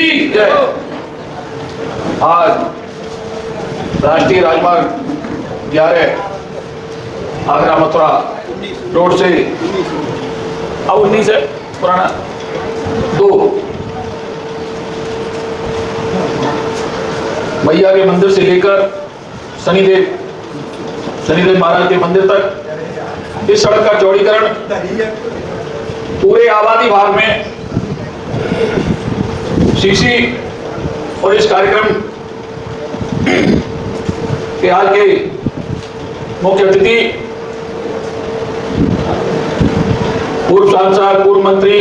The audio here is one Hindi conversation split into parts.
की जय। आज राष्ट्रीय राजमार्ग 11 आगरा मथुरा रोड से अब 19 है पुराना 2 मैया के मंदिर से लेकर शनिदेव महाराज के मंदिर तक इस सड़क का चौड़ीकरण पूरे आबादी भाग में सीसी और इस कार्यक्रम के आज के मुख्य अतिथि पूर्व सांसद पूर्व मंत्री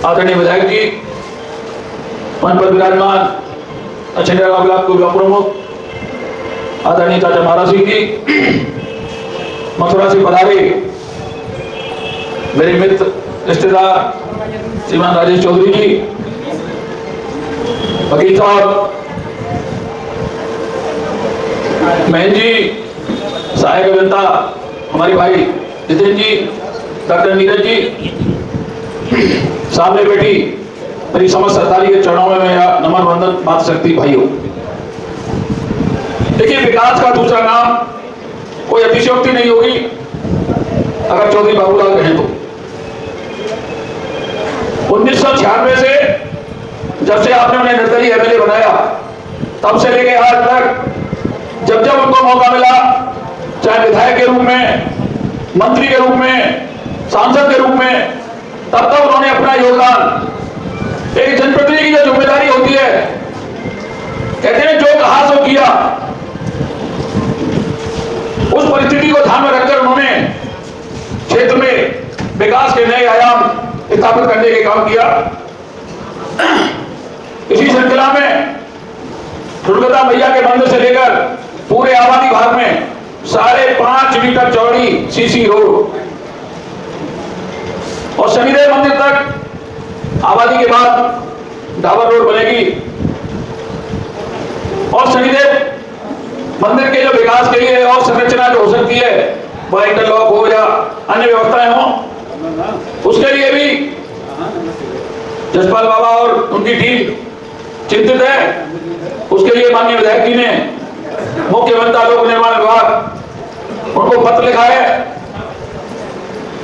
आदरणीय विधायक जी मंच पर विराजमान अछेंद्रा ब्लॉक के ब्लॉक प्रमुख आदरणीय चाचा महाराज सिंह जी, मथुरा से पधारे मेरे मित्र रिश्तेदार श्रीमान राजेश चौधरी जी, वकील साहब महन जी, सहायक अभियंता हमारे भाई जितेंद्र जी, डॉक्टर नीरज जी, सामने बैठी मेरी समस्त सरदारी के चरणों में मेरा नमन वंदन मातृशक्ति भाइयों। देखिए, विकास का दूसरा नाम कोई अतिशयोक्ति नहीं होगी अगर चौधरी बाबूलाल कहें तो। 1996 से जब से आपने उन्हें निर्दलीय एमएलए बनाया तब से लेके आज तक जब जब उनको मौका मिला, चाहे विधायक के रूप में, मंत्री के रूप में, सांसद के रूप में, तब तक उन्होंने अपना योगदान, एक जनप्रतिनिधि की जो जिम्मेदारी होती है, कहते हैं जो कहा सो किया, उस परिस्थिति को ध्यान में रखकर उन्होंने क्षेत्र में विकास के नए आयाम स्थापित करने के काम किया। इसी श्रृंखला में दुर्गता मैया के मंदिर से लेकर पूरे आबादी भाग में 5.5 मीटर चौड़ी सीसी रोड और शनिदेव मंदिर तक आबादी के बाद डाबर रोड बनेगी और शनिदेव मंदिर के जो विकास के लिए और संरचना जो हो सकती है, वह इंटरलॉक हो या अन्य व्यवस्थाएं हो, उसके लिए भी जसपाल बाबा और उनकी टीम चिंतित है। उसके लिए माननीय विधायक जी ने मुख्यमंत्री लोक निर्माण विभाग उनको पत्र लिखा है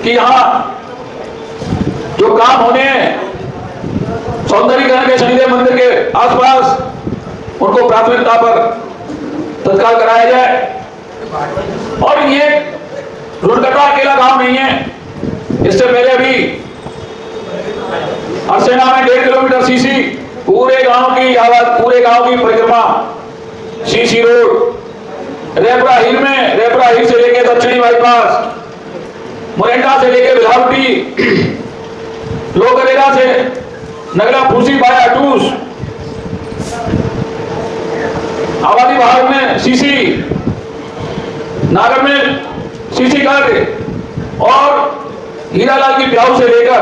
कि यहाँ जो काम होने हैं सौंदर्यीकरण के शनिदेव मंदिर के आसपास, उनको प्राथमिकता पर तत्काल कराया जाए। और ये दुर्घटना अकेला काम नहीं है, इससे पहले भी हरसेना में 1.5 किलोमीटर सीसी पूरे गांव की परिक्रमा सीसी रोड, रेपरा हिल से लेकर दक्षिणी बाईपास, मोरेंटा से लेकर बिलावटी, लोकरेरा से नगला फूसी बाया टूस, आबादी भाग में सीसी, नागर में सीसी कार्ड और हीरालाल की ब्याऊ से लेकर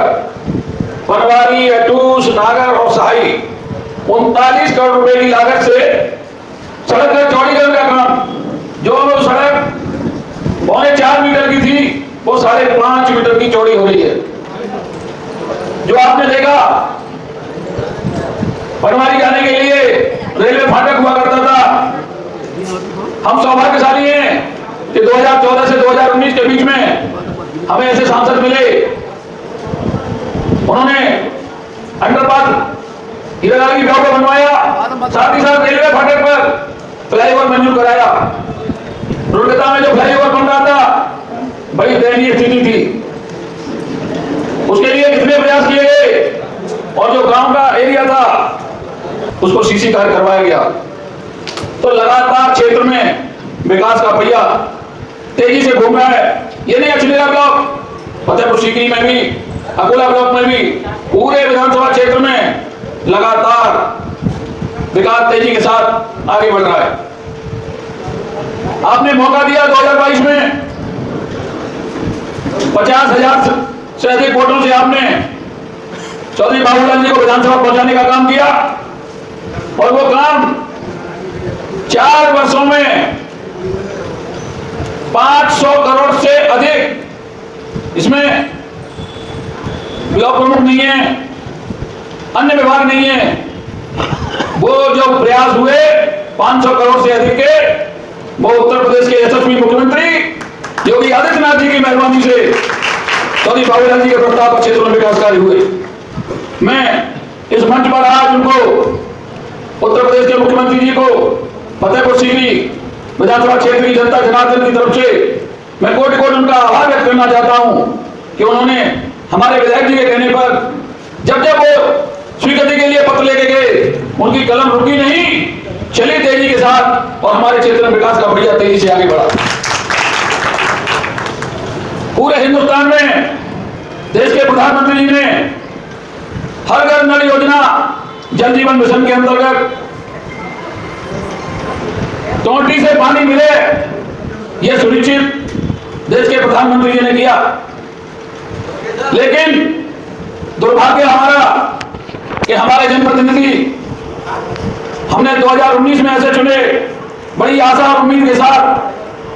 पनवारी, अटूस, नागर और सहाई 39 करोड़ रुपए की लागत से सड़क का चौड़ीकरण का काम, जो सड़क 4.25 मीटर की थी वो 5.5 मीटर की चौड़ी हो रही है। जो आपने देखा पनवारी जाने के लिए रेलवे फाटक हुआ करता था, हम सौभाग्यशाली हैं कि 2014 से 2019 के बीच में हमें ऐसे सांसद मिले, उन्होंने अंडरपास हीरालाल की ब्याऊ को बनवाया, साथ ही साथ रेलवे फाटक पर फ्लाईओवर मंजूर कराया। दुर्गता में जो फ्लाईओवर बन रहा था बड़ी दयनीय स्थिति थी, उसके लिए कितने प्रयास किए गए और जो गांव का एरिया था उसको सीसी कार्य करवाया गया। तो लगातार क्षेत्र में विकास का पहिया तेजी से घूम रहा है। ये नहीं अछनेरा ब्लॉक, फतेहपुर सीकरी में भी, अकोला ब्लॉक में भी, पूरे विधानसभा क्षेत्र में लगातार विकास तेजी के साथ आगे बढ़ रहा है। आपने मौका दिया 2022 में 50,000 से अधिक वोटों से आपने चौधरी बाबूलाल जी को विधानसभा पहुंचाने का काम किया और वो काम 4 वर्षों में 500 करोड़ से अधिक, इसमें ब्लॉक प्रमुख नहीं है, अन्य विभाग नहीं है। वो जो प्रयास हुए 500 करोड़ से अधिक के, वो उत्तर प्रदेश के यशस्वी मुख्यमंत्री योगी आदित्यनाथ जी की मेहरबानी से चौधरी बाबूलाल जी के प्रस्ताव पर क्षेत्रों में विकास कार्य हुए। मैं इस मंच पर आज उनको, उत्तर प्रदेश के मुख्यमंत्री जी को, फतेहपुर सीकरी विधानसभा क्षेत्र की जनता जनार्दन की तरफ से मैं कोटि कोटि उनका आभार व्यक्त करना चाहता हूं कि उन्होंने हमारे विधायक जी के कहने पर जब जब वो स्वीकृति के लिए पत्र लेके गए, उनकी कलम रुकी नहीं, चली तेजी के साथ और हमारे क्षेत्र में विकास का बढ़िया तेजी से आगे बढ़ा। पूरे हिंदुस्तान में देश के प्रधानमंत्री जी ने हर घर नल योजना, जल जीवन मिशन के अंतर्गत टोंटी से पानी मिले, यह सुनिश्चित देश के प्रधानमंत्री जी ने किया। लेकिन दुर्भाग्य हमारा कि हमारे जनप्रतिनिधि हमने 2019 में ऐसे चुने, बड़ी आशा और उम्मीद के साथ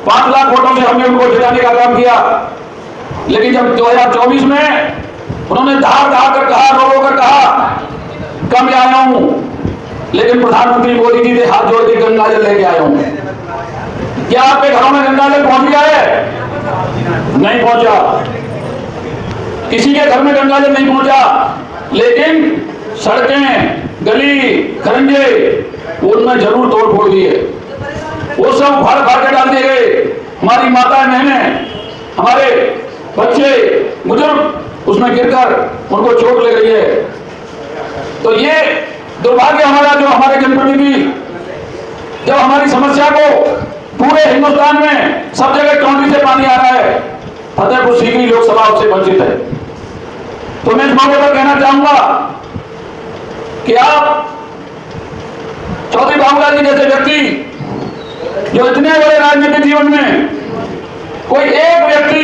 5 लाख वोटों से हमने उनको जिताने का काम किया। लेकिन जब 2024 में उन्होंने धार कर कहा, रो कर कहा, कम आया हूं, लेकिन प्रधानमंत्री मोदी जी ने हाथ जोड़ के गंगा जल लेके आया हूं। क्या आपके घरों में गंगा जल पहुंच गया है? नहीं पहुंचा। किसी के घर में गंगा जल नहीं पहुंचा, लेकिन सड़कें, गली खरंजे उनमें जरूर तोड़ फोड़ दिए। वो सब फाड़ फाड़ के डाल दिए गए। हमारी माताएं, बहनें, हमारे बच्चे, बुजुर्ग उसमें गिरकर उनको चोट लग रही है। तो ये दुर्भाग्य हमारा, जो हमारे जनप्रतिनिधि जब हमारी समस्या को पूरे हिंदुस्तान में सब जगह टोंटी से पानी आ रहा है, फतेहपुर सीकरी लोकसभा उससे वंचित है। तो मैं इस मौके पर कहना चाहूंगा कि आप चौधरी बाबूलाल जी जैसे व्यक्ति, जो इतने बड़े राजनीतिक जीवन में कोई एक व्यक्ति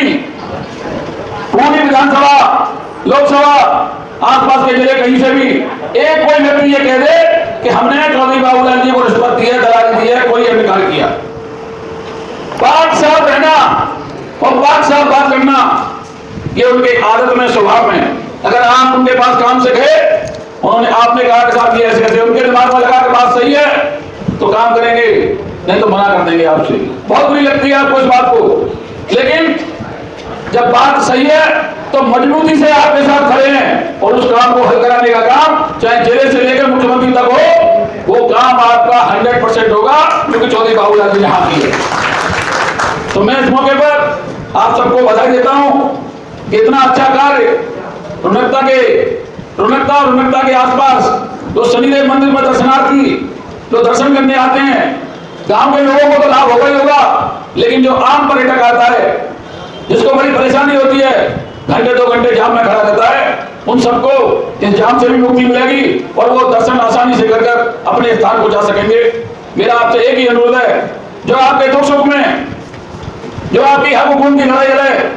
पूरी विधानसभा, लोकसभा, आसपास के जिले कहीं से भी एक कोई व्यक्ति ये कह दे कि हमने चौधरी बाबूलाल जी को रिश्वत दी है, दलाली दी है, कोई निकाल किया। 5 साल रहना और 5 साल बात करना, ये उनके आदत में, स्वभाव में। अगर आप उनके पास काम से गए, उन्होंने आपने कहा कि साहब ये ऐसे कैसे, उनके दिमाग में लगा कि बात सही है तो काम करेंगे, नहीं तो मना कर देंगे आपसे। बहुत बुरी लगती है आपको इस बात को, लेकिन जब बात सही है तो मजबूती से आपके साथ खड़े हैं और उस काम को हल कराने का काम, चाहे जिले से लेकर मुख्यमंत्री तक हो, वो काम आपका 100% होगा, क्योंकि चौधरी बाबूलाल जी ने हाथ दिए। तो मैं इस मौके पर आप सबको बधाई देता हूं कि इतना अच्छा कार्य रुनकता और रुनकता के आसपास जो शनिदेव मंदिर में दर्शनार्थी जो दर्शन करने आते हैं, गांव के लोगों को तो लाभ होगा ही होगा, लेकिन जो आम पर्यटक आता है, जिसको बड़ी परेशानी होती है, घंटे 2 घंटे जाम में खड़ा रहता है, उन सबको इस जाम से भी मुक्ति मिलेगी और वो दर्शन आसानी से कर अपने स्थान को जा सकेंगे। मेरा आपसे एक ही अनुरोध है, जो आपके दुख सुख में, जो आपकी हक हुकूम की लड़ाई है,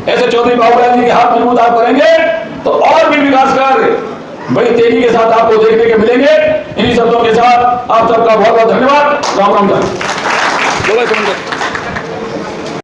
ऐसे चौधरी बाबूलाल जी के हाथ मजबूत आप करेंगे तो और भी विकास कार्य बड़ी तेजी के साथ आपको देखने के मिलेंगे। इन्हीं शब्दों के साथ आप सबका बहुत बहुत धन्यवाद। राम राम।